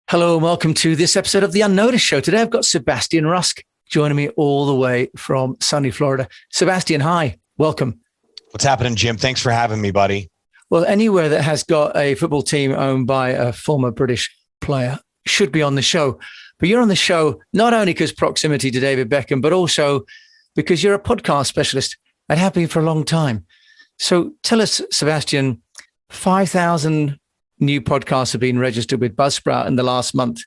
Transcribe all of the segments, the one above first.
Hello and welcome to this episode of The Unnoticed Show. Today I've got Sebastian Rusk joining me all the way from sunny Florida. Sebastian, hi, welcome. What's happening, Jim? Thanks for having me, buddy. Well, anywhere that has got a football team owned by a former British player should be on the show. But you're on the show not only because proximity to David Beckham, but also because you're a podcast specialist and have been for a long time. So tell us, Sebastian, 5,000 new podcasts have been registered with Buzzsprout in the last month.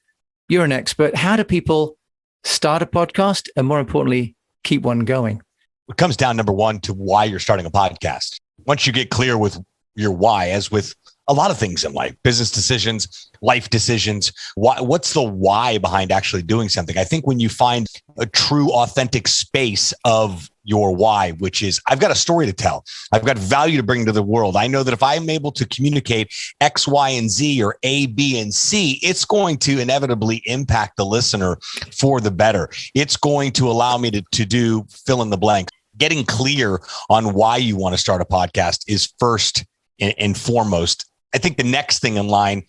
You're an expert. How do people start a podcast and, more importantly, keep one going? It comes down, number one, to why you're starting a podcast. Once you get clear with your why, as with a lot of things in life, business decisions, life decisions, what's the why behind actually doing something? I think when you find a true, authentic space of your why, which is, I've got a story to tell. I've got value to bring to the world. I know that if I'm able to communicate X, Y, and Z or A, B, and C, it's going to inevitably impact the listener for the better. It's going to allow me to do fill in the blank. Getting clear on why you want to start a podcast is first and foremost. I think the next thing in line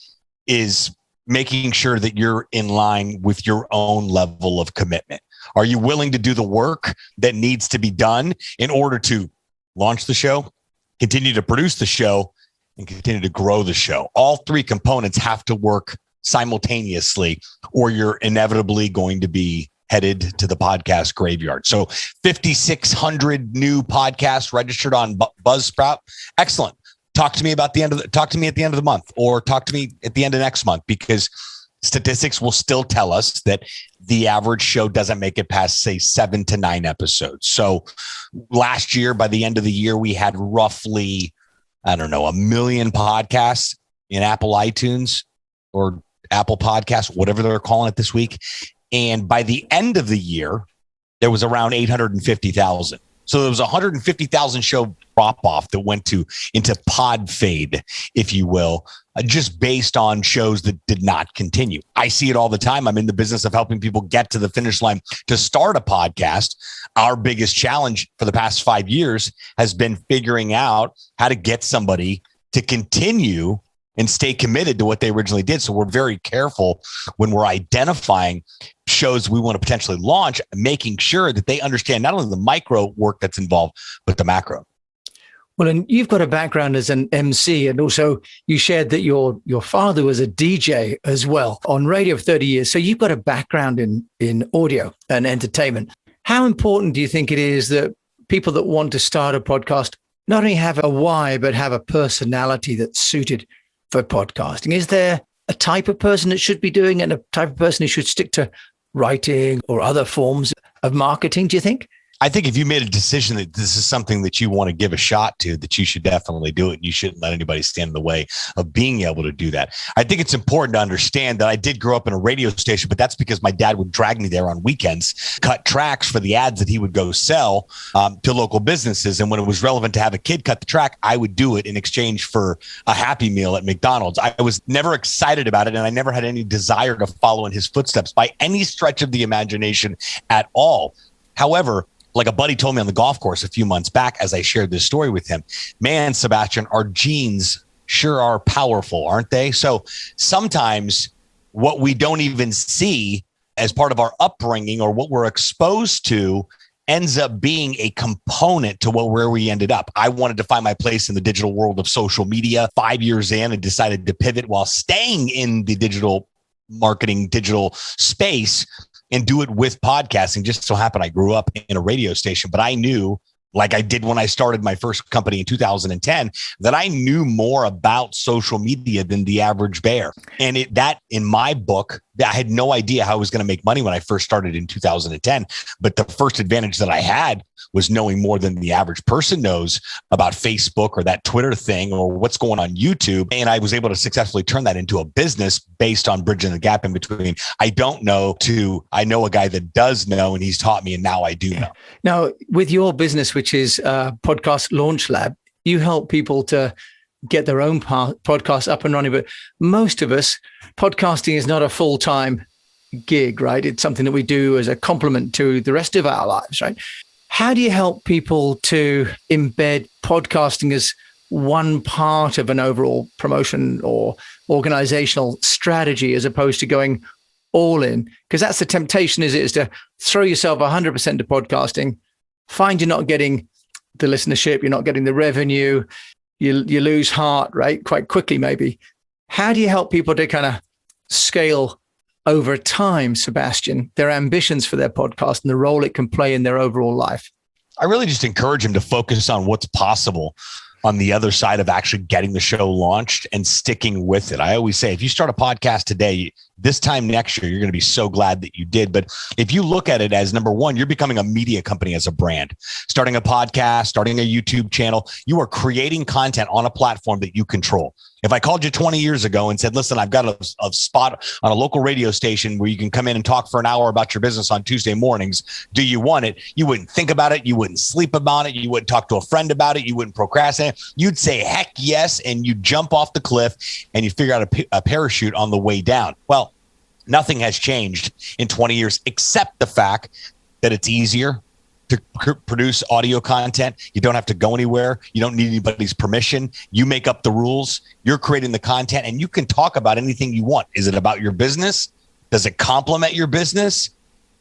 is making sure that you're in line with your own level of commitment. Are you willing to do the work that needs to be done in order to launch the show, continue to produce the show, and continue to grow the show? All three components have to work simultaneously, or you're inevitably going to be headed to the podcast graveyard. So 5,600 new podcasts registered on Buzzsprout. Excellent. Talk to me at the end of the month, or talk to me at the end of next month, because statistics will still tell us that the average show doesn't make it past, say, 7 to 9 episodes. So last year, by the end of the year, we had roughly, 1 million podcasts in Apple iTunes or Apple Podcasts, whatever they're calling it this week. And by the end of the year, there was around 850,000. So there was 150,000 show drop off that went into pod fade, if you will, just based on shows that did not continue. I see it all the time. I'm in the business of helping people get to the finish line to start a podcast. Our biggest challenge for the past 5 years has been figuring out how to get somebody to continue and stay committed to what they originally did. So we're very careful when we're identifying shows we want to potentially launch, making sure that they understand not only the micro work that's involved, but the macro. Well, and you've got a background as an MC, and also you shared that your father was a DJ as well on radio for 30 years. So you've got a background in audio and entertainment. How important do you think it is that people that want to start a podcast not only have a why, but have a personality that's suited for podcasting? Is there a type of person that should be doing it and a type of person who should stick to writing or other forms of marketing, do you think? I think if you made a decision that this is something that you want to give a shot to, that you should definitely do it. And you shouldn't let anybody stand in the way of being able to do that. I think it's important to understand that I did grow up in a radio station, but that's because my dad would drag me there on weekends, cut tracks for the ads that he would go sell to local businesses. And when it was relevant to have a kid cut the track, I would do it in exchange for a Happy Meal at McDonald's. I was never excited about it, and I never had any desire to follow in his footsteps by any stretch of the imagination at all. However, like a buddy told me on the golf course a few months back, as I shared this story with him, man, Sebastian, our genes sure are powerful, aren't they? So sometimes what we don't even see as part of our upbringing or what we're exposed to ends up being a component to where we ended up. I wanted to find my place in the digital world of social media 5 years in, and decided to pivot while staying in the digital marketing, digital space, and do it with podcasting. Just so happened I grew up in a radio station, but I knew, like I did when I started my first company in 2010, that I knew more about social media than the average bear. And that in my book, I had no idea how I was going to make money when I first started in 2010. But the first advantage that I had was knowing more than the average person knows about Facebook or that Twitter thing or what's going on YouTube. And I was able to successfully turn that into a business based on bridging the gap in between I don't know to I know a guy that does know, and he's taught me, and now I do know. Now, with your business, which is Podcast Launch Lab, you help people to get their own podcast up and running. But most of us, podcasting is not a full-time gig, right? It's something that we do as a complement to the rest of our lives, right? How do you help people to embed podcasting as one part of an overall promotion or organizational strategy as opposed to going all in? Because that's the temptation, is to throw yourself 100% to podcasting, find you're not getting the listenership, you're not getting the revenue, you lose heart, right? Quite quickly, maybe. How do you help people to kind of scale over time, Sebastian, their ambitions for their podcast and the role it can play in their overall life? I really just encourage them to focus on what's possible on the other side of actually getting the show launched and sticking with it. I always say, if you start a podcast today, this time next year, you're going to be so glad that you did. But if you look at it as, number one, you're becoming a media company as a brand, starting a podcast, starting a YouTube channel, you are creating content on a platform that you control. If I called you 20 years ago and said, listen, I've got a spot on a local radio station where you can come in and talk for an hour about your business on Tuesday mornings, do you want it? You wouldn't think about it. You wouldn't sleep about it. You wouldn't talk to a friend about it. You wouldn't procrastinate. You'd say, heck yes. And you jump off the cliff and you figure out a parachute on the way down. Well, nothing has changed in 20 years, except the fact that it's easier to produce audio content. You don't have to go anywhere. You don't need anybody's permission. You make up the rules. You're creating the content, and you can talk about anything you want. Is it about your business? Does it complement your business?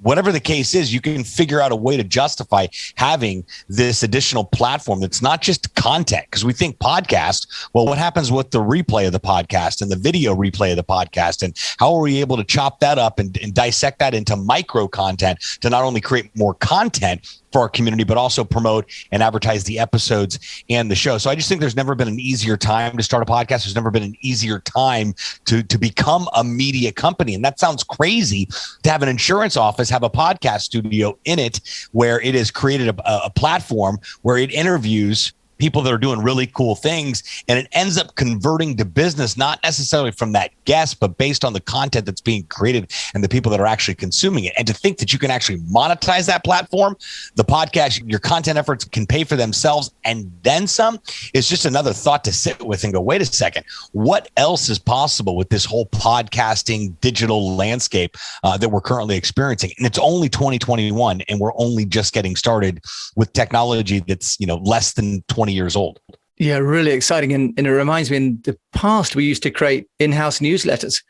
Whatever the case is, you can figure out a way to justify having this additional platform that's not just content. Because we think podcast, well, what happens with the replay of the podcast and the video replay of the podcast? And how are we able to chop that up and dissect that into micro content to not only create more content for our community, but also promote and advertise the episodes and the show. So I just think there's never been an easier time to start a podcast. There's never been an easier time to become a media company. And that sounds crazy to have an insurance office, have a podcast studio in it, where it has created a platform where it interviews people that are doing really cool things, and it ends up converting to business, not necessarily from that guest, but based on the content that's being created and the people that are actually consuming it. And to think that you can actually monetize that platform, the podcast, your content efforts can pay for themselves and then some, is just another thought to sit with and go, wait a second, what else is possible with this whole podcasting digital landscape that we're currently experiencing? And it's only 2021, and we're only just getting started with technology that's, less than 20 years old. Yeah, really exciting. And it reminds me, in the past, we used to create in-house newsletters,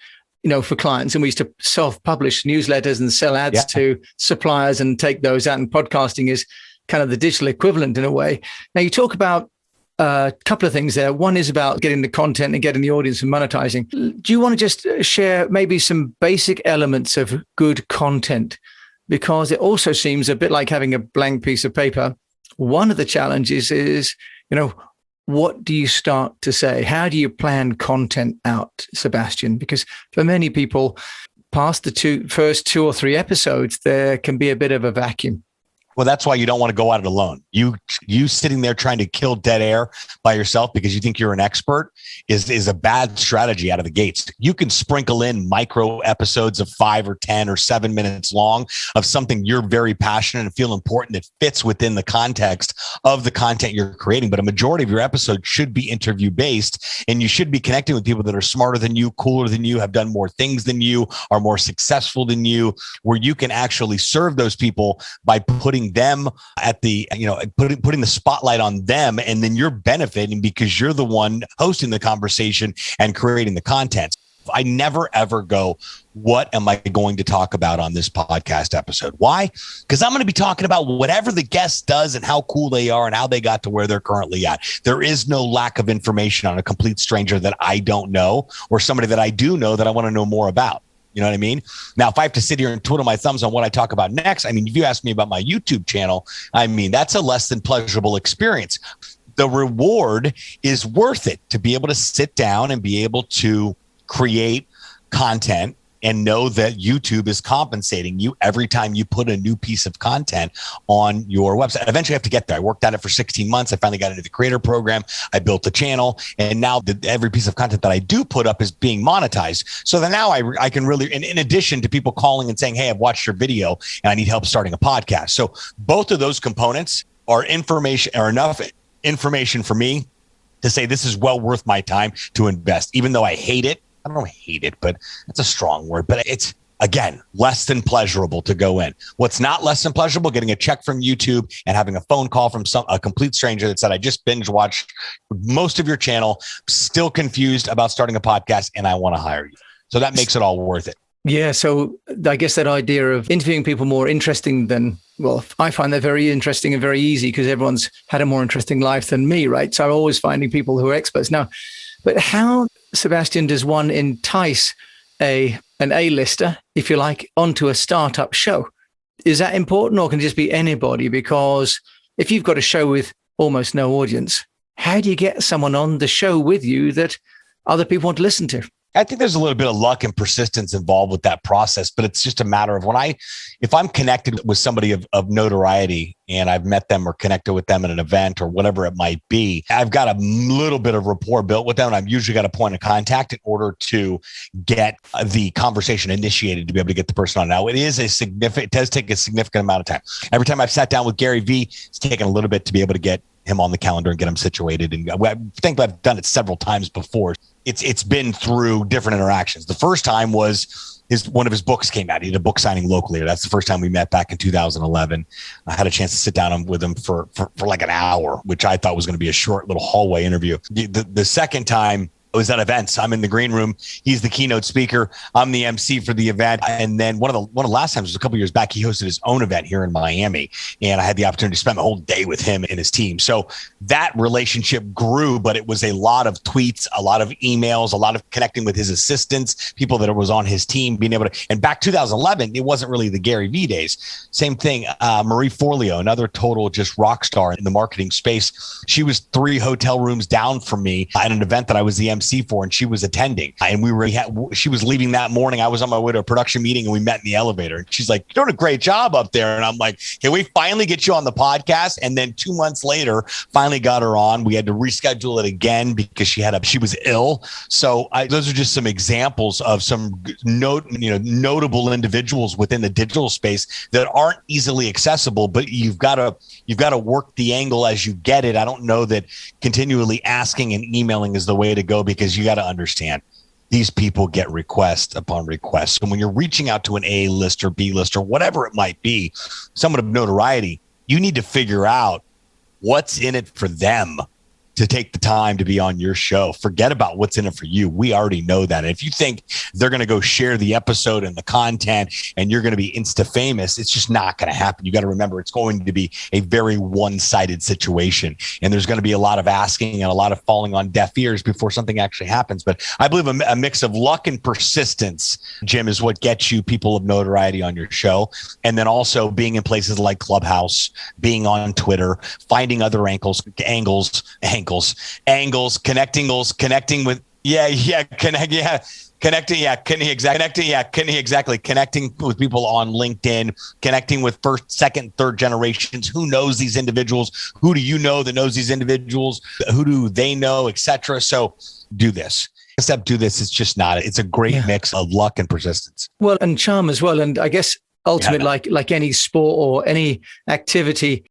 for clients, and we used to self-publish newsletters and sell ads to suppliers and take those out. And podcasting is kind of the digital equivalent in a way. Now, you talk about a couple of things there. One is about getting the content and getting the audience and monetizing. Do you want to just share maybe some basic elements of good content? Because it also seems a bit like having a blank piece of paper. One of the challenges is, what do you start to say? How do you plan content out, Sebastian? Because for many people, past the first 2 or 3 episodes, there can be a bit of a vacuum. Well, that's why you don't want to go at it alone. You sitting there trying to kill dead air by yourself because you think you're an expert is a bad strategy out of the gates. You can sprinkle in micro episodes of 5 or 10 or 7 minutes long of something you're very passionate and feel important that fits within the context of the content you're creating. But a majority of your episodes should be interview based, and you should be connecting with people that are smarter than you, cooler than you, have done more things than you, are more successful than you, where you can actually serve those people by putting them at the, putting the spotlight on them, and then you're benefiting because you're the one hosting the conversation and creating the content. I never ever go, what am I going to talk about on this podcast episode? Why? Because I'm going to be talking about whatever the guest does and how cool they are and how they got to where they're currently at. There is no lack of information on a complete stranger that I don't know, or somebody that I do know that I want to know more about. You know what I mean? Now, if I have to sit here and twiddle my thumbs on what I talk about next, if you ask me about my YouTube channel, that's a less than pleasurable experience. The reward is worth it to be able to sit down and be able to create content and know that YouTube is compensating you every time you put a new piece of content on your website. Eventually I have to get there. I worked at it for 16 months. I finally got into the creator program. I built the channel. And now every piece of content that I do put up is being monetized. So that now I can really, in addition to people calling and saying, hey, I've watched your video and I need help starting a podcast. So both of those components are enough information for me to say this is well worth my time to invest, even though I hate it. I don't hate it, but that's a strong word. But Again, less than pleasurable to go in. What's not less than pleasurable? Getting a check from YouTube and having a phone call from a complete stranger that said, I just binge watched most of your channel, still confused about starting a podcast, and I want to hire you. So that makes it all worth it. Yeah. So I guess that idea of interviewing people more interesting than, well, I find that very interesting and very easy because everyone's had a more interesting life than me, right? So I'm always finding people who are experts. Now, but how, Sebastian, does one entice an A-lister, if you like, onto a startup show? Is that important, or can it just be anybody? Because if you've got a show with almost no audience, how do you get someone on the show with you that other people want to listen to? I think there's a little bit of luck and persistence involved with that process, but it's just a matter of if I'm connected with somebody of notoriety and I've met them or connected with them at an event or whatever it might be, I've got a little bit of rapport built with them. And I've usually got a point of contact in order to get the conversation initiated to be able to get the person on. Now, it does take a significant amount of time. Every time I've sat down with Gary Vee, it's taken a little bit to be able to get him on the calendar and get him situated. And I think I've done it several times before. It's been through different interactions. The first time was one of his books came out. He did a book signing locally. That's the first time we met back in 2011. I had a chance to sit down with him for like an hour, which I thought was going to be a short little hallway interview. The second time, I was at events. I'm in the green room. He's the keynote speaker. I'm the MC for the event. And then one of the last times was a couple of years back. He hosted his own event here in Miami, and I had the opportunity to spend the whole day with him and his team. So that relationship grew, but it was a lot of tweets, a lot of emails, a lot of connecting with his assistants, people that was on his team, being able to. And back 2011, it wasn't really the Gary Vee days. Same thing. Marie Forleo, another total just rock star in the marketing space. She was 3 hotel rooms down from me at an event that I was the MC for, and she was attending, and she was leaving that morning. I was on my way to a production meeting, and we met in the elevator, and she's like, "You're doing a great job up there." And I'm like, "Can we finally get you on the podcast?" And then 2 months later, finally got her on. We had to reschedule it again because she was ill. So those are just some examples of some notable individuals within the digital space that aren't easily accessible, but you've got to work the angle as you get it. I don't know that continually asking and emailing is the way to go, because you got to understand these people get request upon request. And when you're reaching out to an A list or B list or whatever it might be, someone of notoriety, you need to figure out what's in it for them to take the time to be on your show. Forget about what's in it for you. We already know that. And if you think they're going to go share the episode and the content and you're going to be insta famous, it's just not going to happen. You got to remember, it's going to be a very one-sided situation. And there's going to be a lot of asking and a lot of falling on deaf ears before something actually happens. But I believe a mix of luck and persistence, Jim, is what gets you people of notoriety on your show. And then also being in places like Clubhouse, being on Twitter, finding other angles, connecting with, connecting with people on LinkedIn, connecting with first, second, third generations. Who knows these individuals? Who do you know that knows these individuals? Who do they know, etc.? So do this. It's a great mix of luck and persistence. Well, and charm as well. And I guess ultimately, like any sport or any activity,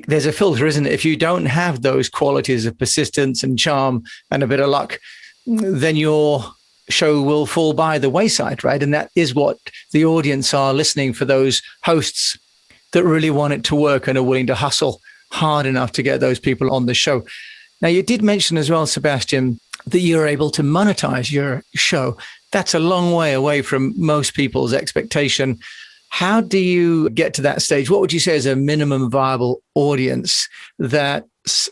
there's a filter, isn't it? If you don't have those qualities of persistence and charm and a bit of luck, then your show will fall by the wayside, right? And that is what the audience are listening for, those hosts that really want it to work and are willing to hustle hard enough to get those people on the show. Now, you did mention as well, Sebastian, that you're able to monetize your show. That's a long way away from most people's expectation. How do you get to that stage? What would you say is a minimum viable audience that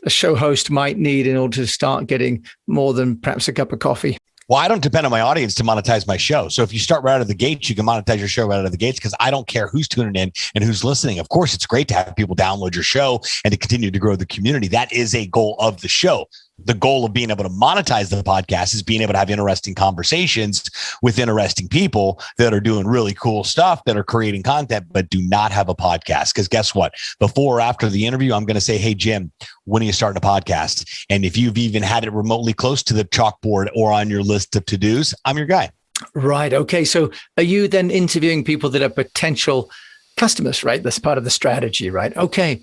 a show host might need in order to start getting more than perhaps a cup of coffee? Well, I don't depend on my audience to monetize my show. So if you start right out of the gates, you can monetize your show right out of the gates, because I don't care who's tuning in and who's listening. Of course, it's great to have people download your show and to continue to grow the community. That is a goal of the show. The goal of being able to monetize the podcast is being able to have interesting conversations with interesting people that are doing really cool stuff, that are creating content, but do not have a podcast. Because guess what? Before or after the interview, I'm going to say, "Hey, Jim, when are you starting a podcast?" And if you've even had it remotely close to the chalkboard or on your list of to-dos, I'm your guy. Right. Okay. So are you then interviewing people that are potential customers, right? That's part of the strategy, right? Okay.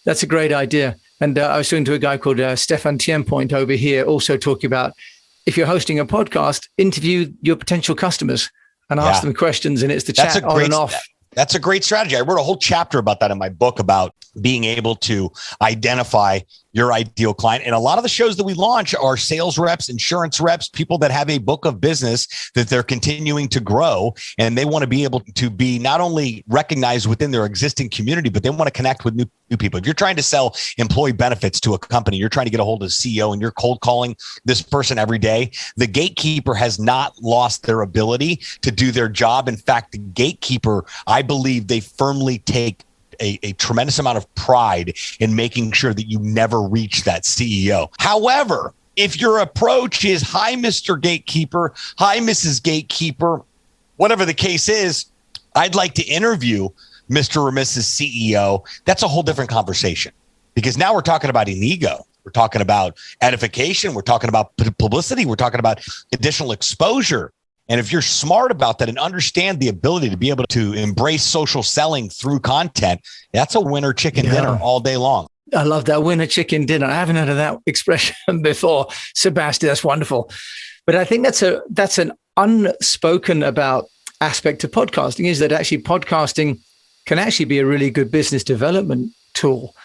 That's a great idea. And I was talking to a guy called Stefan Tienpoint over here, also talking about, if you're hosting a podcast, interview your potential customers. and ask them questions, and it's the chat on and off. That's a great strategy. I wrote a whole chapter about that in my book about being able to identify your ideal client. And a lot of the shows that we launch are sales reps, insurance reps, people that have a book of business that they're continuing to grow. And they want to be able to be not only recognized within their existing community, but they want to connect with new people. If you're trying to sell employee benefits to a company, you're trying to get a hold of the CEO and you're cold calling this person every day, the gatekeeper has not lost their ability to do their job. In fact, the gatekeeper, I believe they firmly take a tremendous amount of pride in making sure that you never reach that CEO. However, if your approach is, hi, Mr. Gatekeeper, hi, Mrs. Gatekeeper, whatever the case is, I'd like to interview Mr. or Mrs. CEO, that's a whole different conversation, because now we're talking about an ego. We're talking about edification. We're talking about publicity. We're talking about additional exposure. And if you're smart about that and understand the ability to be able to embrace social selling through content, that's a winner chicken dinner all day long. I love that, winner chicken dinner. I haven't heard of that expression before, Sebastian. That's wonderful. But I think that's an unspoken about aspect of podcasting, is that actually podcasting can actually be a really good business development tool.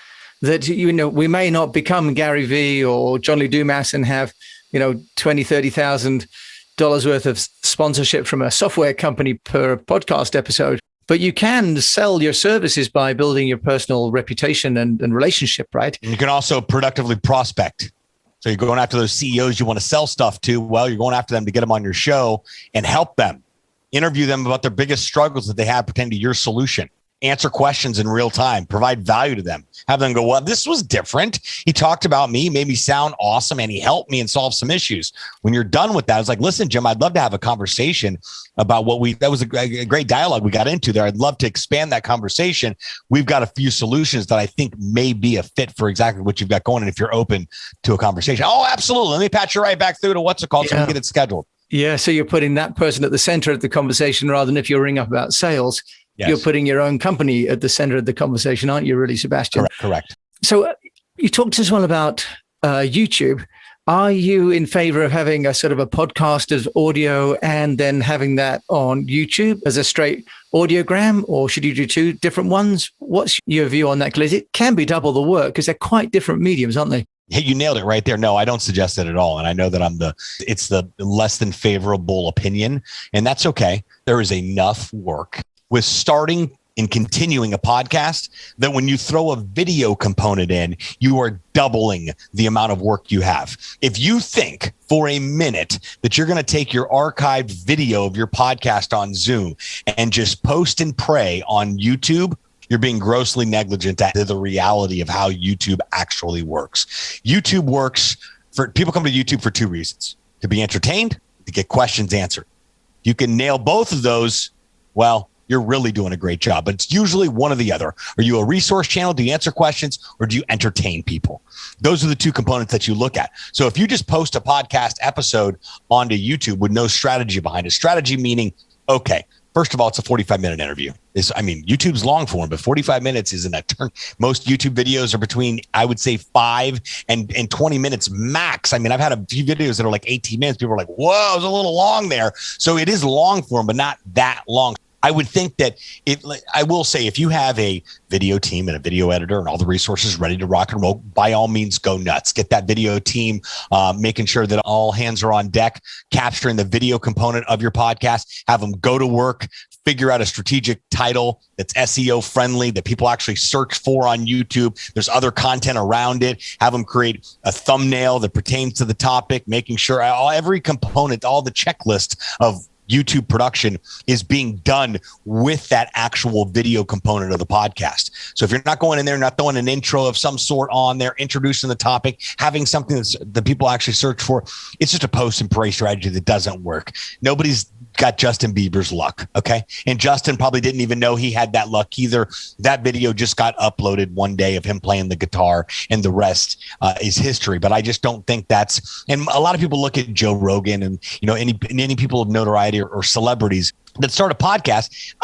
That, we may not become Gary Vee or John Lee Dumas and have, $20,000, $30,000 worth of sponsorship from a software company per podcast episode, but you can sell your services by building your personal reputation and relationship, right? And you can also productively prospect. So you're going after those CEOs you want to sell stuff to. Well, you're going after them to get them on your show and help them. Interview them about their biggest struggles that they have pertaining to your solution. Answer questions in real time, provide value to them, have them go, well, this was different. He talked about me, made me sound awesome, and he helped me and solve some issues. When you're done with that, it's like, listen, Jim, I'd love to have a conversation about that was a great dialogue we got into there. I'd love to expand that conversation. We've got a few solutions that I think may be a fit for exactly what you've got going. And if you're open to a conversation, oh, absolutely. Let me patch you right back through to what's it called so we can get it scheduled. Yeah. So you're putting that person at the center of the conversation rather than if you ring up about sales. Yes. You're putting your own company at the center of the conversation, aren't you, really, Sebastian? Correct. So you talked as well about YouTube. Are you in favor of having a sort of a podcast of audio and then having that on YouTube as a straight audiogram, or should you do two different ones? What's your view on that? Because it can be double the work because they're quite different mediums, aren't they? Hey, you nailed it right there. No, I don't suggest it at all. And I know that it's the less than favorable opinion, and that's okay. There is enough work with starting and continuing a podcast that when you throw a video component in, you are doubling the amount of work you have. If you think for a minute that you're going to take your archived video of your podcast on Zoom and just post and pray on YouTube, you're being grossly negligent to the reality of how YouTube actually works. YouTube works for people come to YouTube for two reasons: to be entertained, to get questions answered. You can nail both of those. Well, you're really doing a great job, but it's usually one or the other. Are you a resource channel? Do you answer questions, or do you entertain people? Those are the two components that you look at. So if you just post a podcast episode onto YouTube with no strategy behind it, strategy meaning, okay, first of all, it's a 45-minute interview. YouTube's long form, but 45 minutes isn't a turn. Most YouTube videos are between, I would say, 5 and 20 minutes max. I've had a few videos that are like 18 minutes. People are like, whoa, it was a little long there. So it is long form, but not that long. I would think that I will say, if you have a video team and a video editor and all the resources ready to rock and roll, by all means, go nuts. Get that video team, making sure that all hands are on deck, capturing the video component of your podcast, have them go to work, figure out a strategic title that's SEO friendly that people actually search for on YouTube. There's other content around it. Have them create a thumbnail that pertains to the topic, making sure every component, all the checklist of YouTube production is being done with that actual video component of the podcast. So if you're not going in there, not throwing an intro of some sort on there, introducing the topic, having something that people actually search for, it's just a post and pray strategy that doesn't work. Nobody's got Justin Bieber's luck. Okay. And Justin probably didn't even know he had that luck either. That video just got uploaded one day of him playing the guitar, and the rest is history. But I just don't think and a lot of people look at Joe Rogan and, any people of notoriety or celebrities that start a podcast.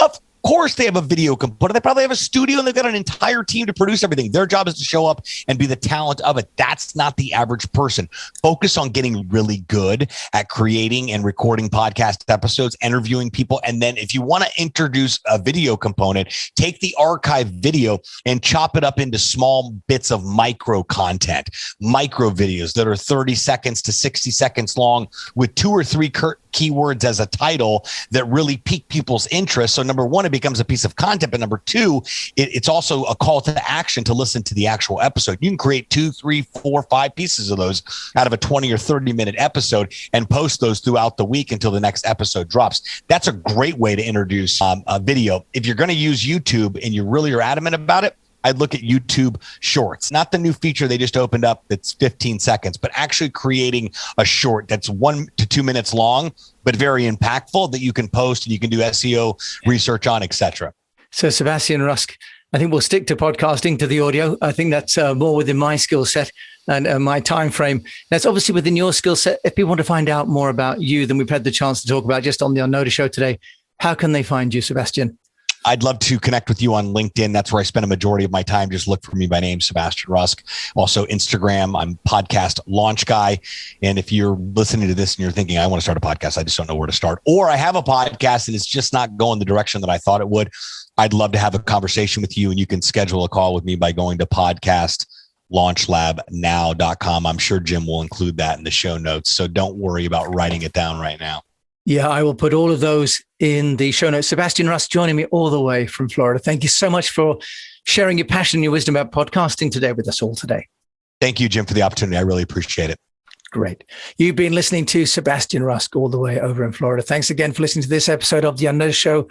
course they have a video component. They probably have a studio and they've got an entire team to produce everything. Their job is to show up and be the talent of it. That's not the average person. Focus on getting really good at creating and recording podcast episodes, interviewing people. And then if you want to introduce a video component, take the archive video and chop it up into small bits of micro content, micro videos that are 30 seconds to 60 seconds long with 2 or 3 keywords as a title that really pique people's interest. So number one, it becomes a piece of content, but number two, it's also a call to action to listen to the actual episode. You can create 2, 3, 4, 5 pieces of those out of a 20 or 30 minute episode and post those throughout the week until the next episode drops. That's a great way to introduce a video. If you're going to use YouTube and you really are adamant about it, I'd look at YouTube Shorts, not the new feature they just opened up that's 15 seconds, but actually creating a short that's 1 to 2 minutes long, but very impactful that you can post and you can do SEO research on, etc. So Sebastian Rusk, I think we'll stick to podcasting, to the audio. I think that's more within my skill set and my time frame. That's obviously within your skill set. If people want to find out more about you than we've had the chance to talk about just on the Unnoticed show today, how can they find you, Sebastian? I'd love to connect with you on LinkedIn. That's where I spend a majority of my time. Just look for me by name, Sebastian Rusk. Also Instagram, I'm podcast launch guy. And if you're listening to this and you're thinking, I want to start a podcast, I just don't know where to start. Or I have a podcast and it's just not going the direction that I thought it would. I'd love to have a conversation with you, and you can schedule a call with me by going to podcastlaunchlabnow.com. I'm sure Jim will include that in the show notes. So don't worry about writing it down right now. Yeah, I will put all of those in the show notes. Sebastian Rusk joining me all the way from Florida. Thank you so much for sharing your passion and your wisdom about podcasting today with us all today. Thank you, Jim, for the opportunity. I really appreciate it. Great. You've been listening to Sebastian Rusk all the way over in Florida. Thanks again for listening to this episode of The Unnoticed Show.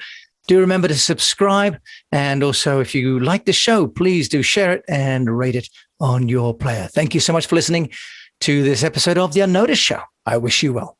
Do remember to subscribe. And also, if you like the show, please do share it and rate it on your player. Thank you so much for listening to this episode of The Unnoticed Show. I wish you well.